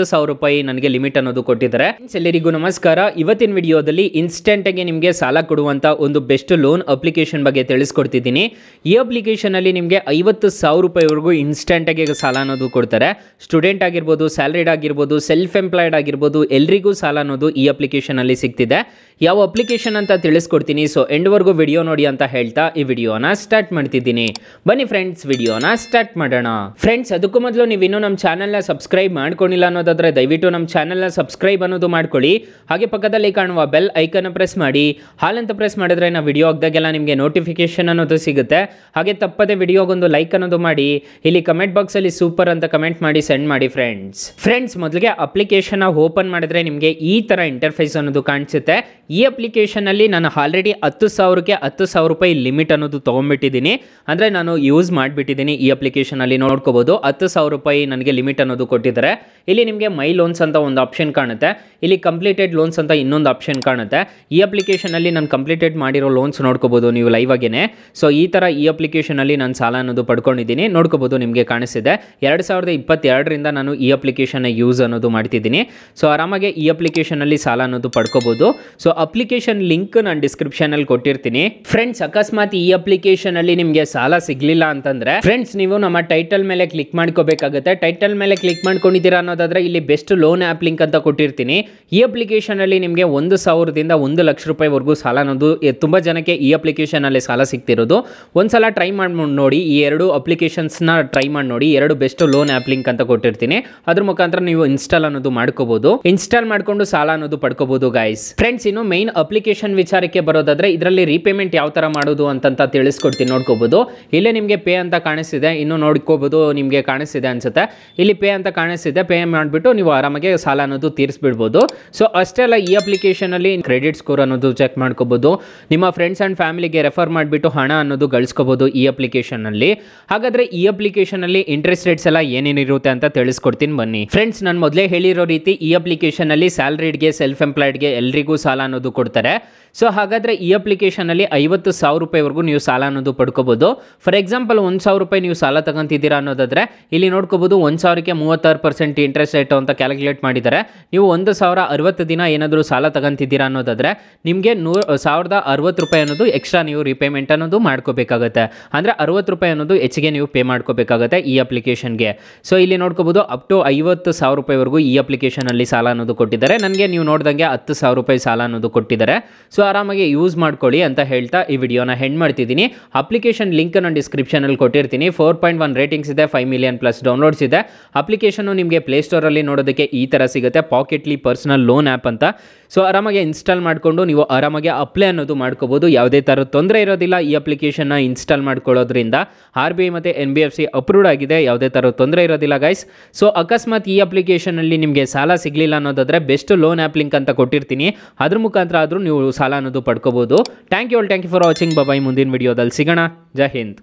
₹10,000 ನನಗೆ ಲಿಮಿಟ್ ಅನ್ನೋದು ಕೊಟ್ಟಿದ್ದಾರೆ. ಎಲ್ಲರಿಗೂ ನಮಸ್ಕಾರ. ಇವತ್ತಿನ ವಿಡಿಯೋದಲ್ಲಿ ಇನ್ಸ್ಟೆಂಟ್ ಆಗಿ ನಿಮಗೆ ಸಾಲ ಕೊಡುವಂತ ಒಂದು ಬೆಸ್ಟ್ ಲೋನ್ ಅಪ್ಲಿಕೇಶನ್ ಬಗ್ಗೆ ತಿಳಿಸ್ಕೊಡ್ತಿದ್ದೀನಿ. ಈ ಅಪ್ಲಿಕೇಶನ್ ಅಲ್ಲಿ ನಿಮಗೆ ₹50,000 ವರೆಗೂ ಇನ್ಸ್ಟೆಂಟ್ ಆಗಿ ಸಾಲ ಅನ್ನೋದು ಕೊಡ್ತಾರೆ. ಸ್ಟೂಡೆಂಟ್ ಆಗಿರ್ಬೋದು, ಸ್ಯಾಲರಿಡ್ ಆಗಿರ್ಬೋದು, ಸೆಲ್ಫ್ ಎಂಪ್ಲಾಯ್ಡ್ ಆಗಿರ್ಬೋದು, ಎಲ್ಲರಿಗೂ ಸಾಲ ಅನ್ನೋದು ಈ ಅಪ್ಲಿಕೇಶನ್ ಅಲ್ಲಿ ಸಿಗ್ತಿದೆ. ಯಾವ ಅಪ್ಲಿಕೇಶನ್ ಅಂತ ತಿಳಿಸ್ಕೊಡ್ತೀನಿ. ಸೊ ಎಂಡ್ ವರೆಗೂ ವಿಡಿಯೋ ನೋಡಿ ಅಂತ ಹೇಳ್ತಾ ಈ ವಿಡಿಯೋನ ಸ್ಟಾರ್ಟ್ ಮಾಡ್ತಿದ್ದೀನಿ. ಬನ್ನಿ ಫ್ರೆಂಡ್ಸ್, ವಿಡಿಯೋನ ಸ್ಟಾರ್ಟ್ ಮಾಡೋಣ. ಫ್ರೆಂಡ್ಸ್, ಅದಕ್ಕೂ ಮೊದಲು ನೀವು ಇನ್ನೂ ನಮ್ಮ ಚಾನೆಲ್ನ ಸಬ್ಸ್ಕ್ರೈಬ್ ಮಾಡ್ಕೊಂಡಿಲ್ಲ ಅನ್ನೋದಾದ್ರೆ ದಯವಿಟ್ಟು ನಮ್ಮ ಚಾನೆಲ್ನ ಸಬ್ಸ್ಕ್ರೈಬ್ ಅನ್ನೋದು ಮಾಡ್ಕೊಳ್ಳಿ. ಹಾಗೆ ಪಕ್ಕದಲ್ಲಿ ಕಾಣುವ ಬೆಲ್ ಐಕನ್ ಪ್ರೆಸ್ ಮಾಡಿ. ಹಾಲ್ ಅಂತ ಪ್ರೆಸ್ ಮಾಡಿದ್ರೆ ನಾವು ವಿಡಿಯೋ ಹಾಕಿದಾಗೆಲ್ಲ ನಿಮಗೆ ನೋಟಿಫಿಕೇಶನ್ ಅನ್ನೋದು ಸಿಗುತ್ತೆ. ಹಾಗೆ ತಪ್ಪದೆ ವಿಡಿಯೋಗೊಂದು ಲೈಕ್ ಅನ್ನೋದು ಮಾಡಿ. ಇಲ್ಲಿ ಕಮೆಂಟ್ ಬಾಕ್ಸ್ ಅಲ್ಲಿ ಸೂಪರ್ ಅಂತ ಕಮೆಂಟ್ ಮಾಡಿ ಸೆಂಡ್ ಮಾಡಿ ಫ್ರೆಂಡ್ಸ್. ಮೊದಲಿಗೆ ಅಪ್ಲಿಕೇಶನ್ ಓಪನ್ ಮಾಡಿದ್ರೆ ನಿಮಗೆ ಈ ತರ ಇಂಟರ್ಫೇಸ್ ಅನ್ನೋದು ಕಾಣಿಸುತ್ತೆ. ಈ ಅಪ್ಲಿಕೇಶನ್ ಅಲ್ಲಿ ನಾನು ಆಲ್ರೆಡಿ ₹10,000ಕ್ಕೆ ₹10,000 ಲಿಮಿಟ್ ಅನ್ನೋದು ತಗೊಂಡ್ಬಿಟ್ಟಿದ್ದೀನಿ. ಅಂದ್ರೆ ನಾನು ಯೂಸ್ ಮಾಡಿಬಿಟ್ಟಿದ್ದೀನಿ. ಈ ಅಪ್ಲಿಕೇಶನ್ ಅಲ್ಲಿ ನೋಡ್ಕೋಬಹುದು ₹10,000 ನನಗೆ ಲಿಮಿಟ್ ಅನ್ನೋದು ಕೊಟ್ಟಿದ್ದಾರೆ. ಇಲ್ಲಿ ನಿಮಗೆ ಮೈ ಲೋನ್ಸ್ ಅಂತ ಒಂದು ಆಪ್ಷನ್ ಕಾಣುತ್ತೆ. ಇಲ್ಲಿ ಕಂಪ್ಲೀಟೆಡ್ ಲೋನ್ಸ್ ಅಂತ ಇನ್ನೊಂದು ಆಪ್ಷನ್ ಕಾಣುತ್ತೆ. ಈ ಅಪ್ಲಿಕೇಶನ್ ಅಲ್ಲಿ ನಾನು ಕಂಪ್ಲೀಟೆಡ್ ಮಾಡಿರೋ ಲೋನ್ಸ್ ನೋಡ್ಕೋಬಹುದು ನೀವು ಲೈವ್ ಆಗೇನೆ. ಸೊ ಈ ತರ ಈ ಅಪ್ಲಿಕೇಶನ್ ಅಲ್ಲಿ ನಾನು ಸಾಲ ಅನ್ನೋದು ಪಡ್ಕೊಂಡಿದ್ದೀನಿ. ನೋಡ್ಕೋಬಹುದು, ನಿಮಗೆ ಕಾಣಿಸ್ತಿದೆ. 2022ರಿಂದ ನಾನು ಈ ಅಪ್ಲಿಕೇಶನ್ ಯೂಸ್ ಅನ್ನೋದು ಮಾಡ್ತಿದ್ದೀನಿ. ಸೊ ಆರಾಮಾಗಿ ಈ ಅಪ್ಲಿಕೇಶನ್ ಅಲ್ಲಿ ಸಾಲ ಅನ್ನೋದು ಪಡ್ಕೋಬಹುದು. ಸೊ ಅಪ್ಲಿಕೇಶನ್ ಲಿಂಕ್ ನಾನು ಡಿಸ್ಕ್ರಿಪ್ಷನ್ ಅಲ್ಲಿ ಕೊಟ್ಟಿರ್ತೀನಿ. ಫ್ರೆಂಡ್ಸ್, ಅಕಸ್ಮಾತ್ ಈ ಅಪ್ಲಿಕೇಶನ್ ಅಲ್ಲಿ ನಿಮಗೆ ಸಾಲ ಸಿಗ್ಲಿಲ್ಲ ಅಂತಂದ್ರೆ ಫ್ರೆಂಡ್ಸ್ ನೀವು ನಮ್ಮ ಟೈಟಲ್ ಮೇಲೆ ಕ್ಲಿಕ್ ಮಾಡ್ಕೋಬೇಕಾಗುತ್ತೆ. ಟೈಟಲ್ ಮೇಲೆ ಕ್ಲಿಕ್ ಮಾಡ್ಕೊಂಡಿದ್ದೀರಾ ಅನ್ನೋದಾದ್ರೆ ಇಲ್ಲಿ ಬೆಸ್ಟ್ ಲೋನ್ ಆ್ಯಪ್ ಲಿಂಕ್ ಅಂತ ಕೊಟ್ಟಿರ್ತೀನಿ. ಈ ಅಪ್ಲಿಕೇಶನ್ ಅಲ್ಲಿ ನಿಮಗೆ ₹1,000ದಿಂದ ₹1,00,000 ವರೆಗೂ ಸಾಲ ಅನ್ನೋದು ತುಂಬಾ ಜನಕ್ಕೆ ಈ ಅಪ್ಲಿಕೇಶನ್ ಅಲ್ಲಿ ಸಾಲ ಸಿಗ್ತಿರೋದು. ಒಂದ್ಸಲ ಟ್ರೈ ಮಾಡಿ ನೋಡಿ. ಈ ಎರಡು ಅಪ್ಲಿಕೇಶನ್ಸ್ ನ ಟ್ರೈ ಮಾಡಿ ನೋಡಿ. ಎರಡು ಬೆಸ್ಟ್ ಲೋನ್ ಆ್ಯಪ್ ಲಿಂಕ್ ಅಂತ ಕೊಟ್ಟಿರ್ತೀನಿ. ಅದ್ರ ಮುಖಾಂತರ ನೀವು ಇನ್ಸ್ಟಾಲ್ ಅನ್ನೋದು ಮಾಡ್ಕೋಬಹುದು. ಇನ್ಸ್ಟಾಲ್ ಮಾಡ್ಕೊಂಡು ಸಾಲ ಅನ್ನೋದು ಪಡ್ಕೋಬಹುದು ಗೈಸ್. ಫ್ರೆಂಡ್ಸ್, ಇನ್ನು ಮೈನ್ ಅಪ್ಲಿಕೇಶನ್ ವಿಚಾರಕ್ಕೆ ಬರೋದಾದ್ರೆ ಇದರಲ್ಲಿ ರೀಪೇಮೆಂಟ್ ಯಾವ ತರ ಮಾಡೋದು ಅಂತ ತಿಳಿಸ್ಕೊಡ್ತೀನಿ. ನೋಡ್ಕೋಬಹುದು. ಇಲ್ಲೇ ನಿಮಗೆ ಪೇ ಅಂತ ಕಾಣಿಸ್ತಿದೆ. ಇನ್ನು ನೋಡ್ಕೋಬಹುದು, ನಿಮಗೆ ಕಾಣಿಸ್ತಿದೆ ಅನ್ಸುತ್ತೆ. ಇಲ್ಲಿ ಪೇ ಅಂತ ಕಾಣಿಸ್ತಿದೆ. ಪೇ ಮಾಡಿಬಿಟ್ಟು ನೀವು ಆರಾಮಾಗಿ ಸಾಲ ಅನ್ನೋದು ತೀರಿಸ್ಬಿಡ್ಬೋದು. ಸೊ ಅಷ್ಟೇ ಅಲ್ಲ, ಈ ಅಪ್ಲಿಕೇಶನ್ ಅಲ್ಲಿ ಕ್ರೆಡಿಟ್ ಸ್ಕೋರ್ ಅನ್ನೋದು ಚೆಕ್ ಮಾಡ್ಕೋಬಹುದು. ನಿಮ್ಮ ಫ್ರೆಂಡ್ಸ್ ಅಂಡ್ ಫ್ಯಾಮಿಲಿಗೆ ರೆಫರ್ ಮಾಡಿಬಿಟ್ಟು ಹಣ ಅನ್ನೋದು ಗಳಿಸ್ಕೋಬಹುದು ಈ ಅಪ್ಲಿಕೇಶನ್ ಅಲ್ಲಿ. ಹಾಗಾದ್ರೆ ಈ ಅಪ್ಲಿಕೇಶನ್ ಅಲ್ಲಿ ಇಂಟ್ರೆಸ್ಟ್ ರೇಟ್ಸ್ ಎಲ್ಲ ಏನೇನಿರುತ್ತೆ ಅಂತ ತಿಳಿಸ್ಕೊಡ್ತೀನಿ ಬನ್ನಿ. ಫ್ರೆಂಡ್ಸ್, ನಾನು ಮೊದಲೇ ಹೇಳಿರೋ ರೀತಿ ಈ ಅಪ್ಲಿಕೇಶನ್ ಅಲ್ಲಿ ಸ್ಯಾಲರಿಡ್ಗೆ, ಸೆಲ್ಫ್ ಎಂಪ್ಲಾಯ್ಡ್ಗೆ ಎಲ್ಲರಿಗೂ ಸಾಲ ಅನ್ನೋದು ಕೊಡ್ತಾರೆ. ಸೊ ಹಾಗಾದ್ರೆ ಈ ಅಪ್ಲಿಕೇಶನ್ ಅಲ್ಲಿ ₹50,000 ವರೆಗೂ ನೀವು ಸಾಲ ಅನ್ನೋದು ಪಡ್ಕೋಬಹುದು. ಫಾರ್ ಎಕ್ಸಾಂಪಲ್ ₹1,000 ನೀವು ಸಾಲ ತಗೊಂತಿದ್ದೀರಾ ಅನ್ನೋದಾದ್ರೆ ಇಲ್ಲಿ ನೋಡ್ಕೋಬಹುದು 1,000ಕ್ಕೆ 36% ಇಂಟ್ರೆಸ್ಟ್ ರೇಟ್ ಅಂತ ಕ್ಯಾಲ್ಕುಲೇಟ್ ಮಾಡಿದ್ದಾರೆ. ನೀವು 1,060 ದಿನ ಏನಾದರೂ ಸಾಲ ತಗೊಂತಿದ್ದೀರಾ ಅನ್ನೋದಾದ್ರೆ ನಿಮಗೆ ₹1,060 ಅನ್ನೋದು ಎಕ್ಸ್ಟ್ರಾ ನೀವು ರಿಪೇಮೆಂಟ್ ಅನ್ನೋದು ಮಾಡ್ಕೋಬೇಕಾಗುತ್ತೆ. ಅಂದ್ರೆ ₹60 ಅನ್ನೋದು ಹೆಚ್ಚಿಗೆ ನೀವು ಪೇ ಮಾಡ್ಕೋಬೇಕಾಗುತ್ತೆ ಈ ಅಪ್ಲಿಕೇಶನ್ಗೆ. ಸೊ ಇಲ್ಲಿ ನೋಡ್ಕೋಬಹುದು ಅಪ್ ಟು ₹50,000 ವರೆಗೂ ಈ ಅಪ್ಲಿಕೇಶನ್ ಅಲ್ಲಿ ಸಾಲ ಅನ್ನೋದು ಕೊಟ್ಟಿದ್ದಾರೆ. ನನಗೆ ನೀವು ನೋಡ್ದಂಗೆ ₹10,000 ಸಾಲ ಅನ್ನೋದು ಕೊಟ್ಟಿದ್ದಾರೆ. ಸೊ ಆರಾಮಾಗಿ ಯೂಸ್ ಮಾಡ್ಕೊಳ್ಳಿ ಅಂತ ಹೇಳ್ತಾ ಈ ವಿಡಿಯೋನ ಹೆಂಡ್ ಮಾಡ್ತಿದ್ದೀನಿ. ಅಪ್ಲಿಕೇಶನ್ ಲಿಂಕ್ ನಾನು ಡಿಸ್ಕ್ರಿಪ್ಷನ್ ಅಲ್ಲಿ ಕೊಟ್ಟಿರ್ತೀನಿ. 4.1 ರೇಟಿಂಗ್ಸ್ ಇದೆ, 5 ಮಿಲಿಯನ್ ಪ್ಲಸ್ ಡೌನ್ಲೋಡ್ಸ್ ಇದೆ. ಅಪ್ಲಿಕೇಶನ್ ನಿಮಗೆ ಪ್ಲೇಸ್ಟೋರ್ ಅಲ್ಲಿ ನೋಡೋದಕ್ಕೆ ಈ ತರ ಸಿಗುತ್ತೆ, ಪಾಕೆಟ್ಲಿ ಪರ್ಸನಲ್ ಲೋನ್ ಆ್ಯಪ್ ಅಂತ. ಸೊ ಆರಾಮಾಗಿ ಇನ್ಸ್ಟಾಲ್ ಮಾಡಿಕೊಂಡು ನೀವು ಆರಾಮಾಗಿ ಅಪ್ಲೈ ಅನ್ನೋದು ಮಾಡ್ಕೋಬಹುದು. ಯಾವುದೇ ಥರದ ತೊಂದರೆ ಇರೋದಿಲ್ಲ. ಈ ಅಪ್ಲಿಕೇಶನ್ನ ಇನ್ಸ್ಟಾಲ್ ಮಾಡ್ಕೊಳ್ಳೋದ್ರಿಂದ RBI ಮತ್ತು NBFC ಅಪ್ರೂವ್ಡ್ ಆಗಿದೆ. ಯಾವುದೇ ಥರದ ತೊಂದರೆ ಇರೋದಿಲ್ಲ ಗೈಸ್. ಸೊ ಅಕಸ್ಮಾತ್ ಈ ಅಪ್ಲಿಕೇಶನ್ ಅಲ್ಲಿ ನಿಮಗೆ ಸಾಲ ಸಿಗಲಿಲ್ಲ ಅನ್ನೋದಾದ್ರೆ ಬೆಸ್ಟ್ ಲೋನ್ ಆ್ಯಪ್ ಲಿಂಕ್ ಅಂತ ಕೊಟ್ಟಿರ್ತೀನಿ. ಅದ್ರ ಮುಖಾಂತರ ಆದರೂ ನೀವು ಸಾಲ ಅನ್ನೋದು ಪಡ್ಕೋಬಹುದು. Thank you for watching. Bye. ಮುಂದಿನ ವಿಡಿಯೋದಲ್ಲಿ ಸಿಗೋಣ. ಜೈ ಹಿಂದ್.